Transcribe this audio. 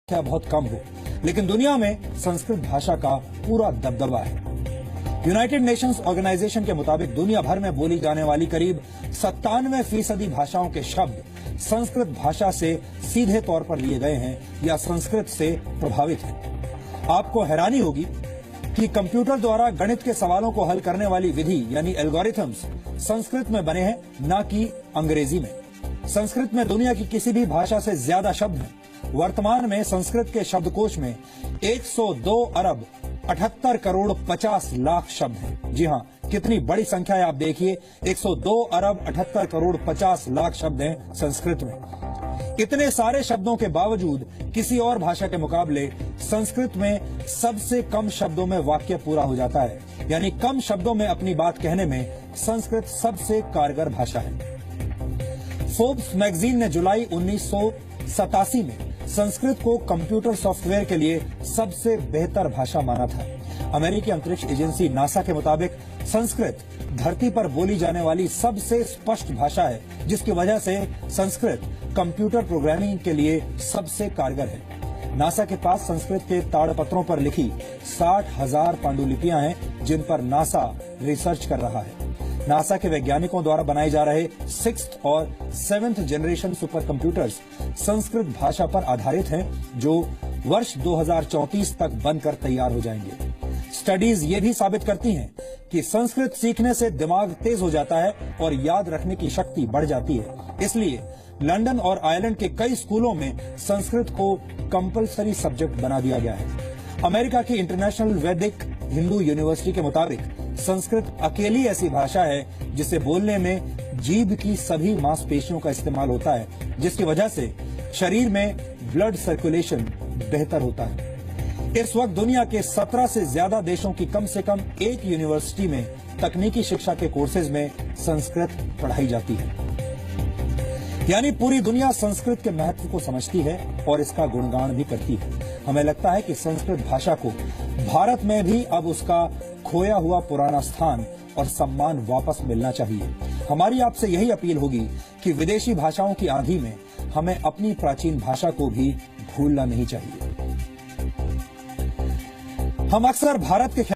संख्या बहुत कम हो, लेकिन दुनिया में संस्कृत भाषा का पूरा दबदबा है। यूनाइटेड नेशंस ऑर्गेनाइजेशन के मुताबिक दुनिया भर में बोली जाने वाली करीब 97% भाषाओं के शब्द संस्कृत भाषा से सीधे तौर पर लिए गए हैं या संस्कृत से प्रभावित हैं। आपको हैरानी होगी कि कंप्यूटर द्वारा गणित के सवालों को हल करने वाली विधि यानी एल्गोरिथम्स संस्कृत में बने हैं, न कि अंग्रेजी में। संस्कृत में दुनिया की किसी भी भाषा से ज्यादा शब्द हैं। वर्तमान में संस्कृत के शब्दकोश में 102 अरब 78 करोड़ 50 लाख शब्द हैं। जी हाँ, कितनी बड़ी संख्या है आप देखिए, 102 अरब 78 करोड़ 50 लाख शब्द हैं संस्कृत में। इतने सारे शब्दों के बावजूद किसी और भाषा के मुकाबले संस्कृत में सबसे कम शब्दों में वाक्य पूरा हो जाता है, यानी कम शब्दों में अपनी बात कहने में संस्कृत सबसे कारगर भाषा है। फोर्ब्स मैगजीन ने जुलाई 1987 में संस्कृत को कंप्यूटर सॉफ्टवेयर के लिए सबसे बेहतर भाषा माना था। अमेरिकी अंतरिक्ष एजेंसी नासा के मुताबिक संस्कृत धरती पर बोली जाने वाली सबसे स्पष्ट भाषा है, जिसकी वजह से संस्कृत कंप्यूटर प्रोग्रामिंग के लिए सबसे कारगर है। नासा के पास संस्कृत के ताड़पत्रों पर लिखी 60,000 पांडुलिपियां हैं, जिन पर नासा रिसर्च कर रहा है। नासा के वैज्ञानिकों द्वारा बनाए जा रहे 6th और 7th generation super computers Sanskrit भाषा पर आधारित हैं, जो वर्ष 2034 तक बनकर तैयार हो जाएंगे। स्टडीज ये भी साबित करती हैं कि संस्कृत सीखने से दिमाग तेज हो जाता है और याद रखने की शक्ति बढ़ जाती है। इसलिए लंदन और आयरलैंड के कई स्कूलों में संस्कृत को कंपलसरी सब्जेक्ट बना दिया गया है। अमेरिका की इंटरनेशनल वैदिक हिंदू यूनिवर्सिटी के मुताबिक संस्कृत अकेली ऐसी भाषा है जिसे बोलने में जीभ की सभी मांसपेशियों का इस्तेमाल होता है, जिसकी वजह से शरीर में ब्लड सर्कुलेशन बेहतर होता है। इस वक्त दुनिया के 17 से ज्यादा देशों की कम से कम एक यूनिवर्सिटी में तकनीकी शिक्षा के कोर्सेज में संस्कृत पढ़ाई जाती है। यानी पूरी दुनिया संस्कृत के महत्व को समझती है और इसका गुणगान भी करती है। हमें लगता है कि संस्कृत भाषा को भारत में भी अब उसका खोया हुआ पुराना स्थान और सम्मान वापस मिलना चाहिए। हमारी आपसे यही अपील होगी कि विदेशी भाषाओं की आंधी में हमें अपनी प्राचीन भाषा को भी भूलना नहीं चाहिए। हम अक्सर भारत के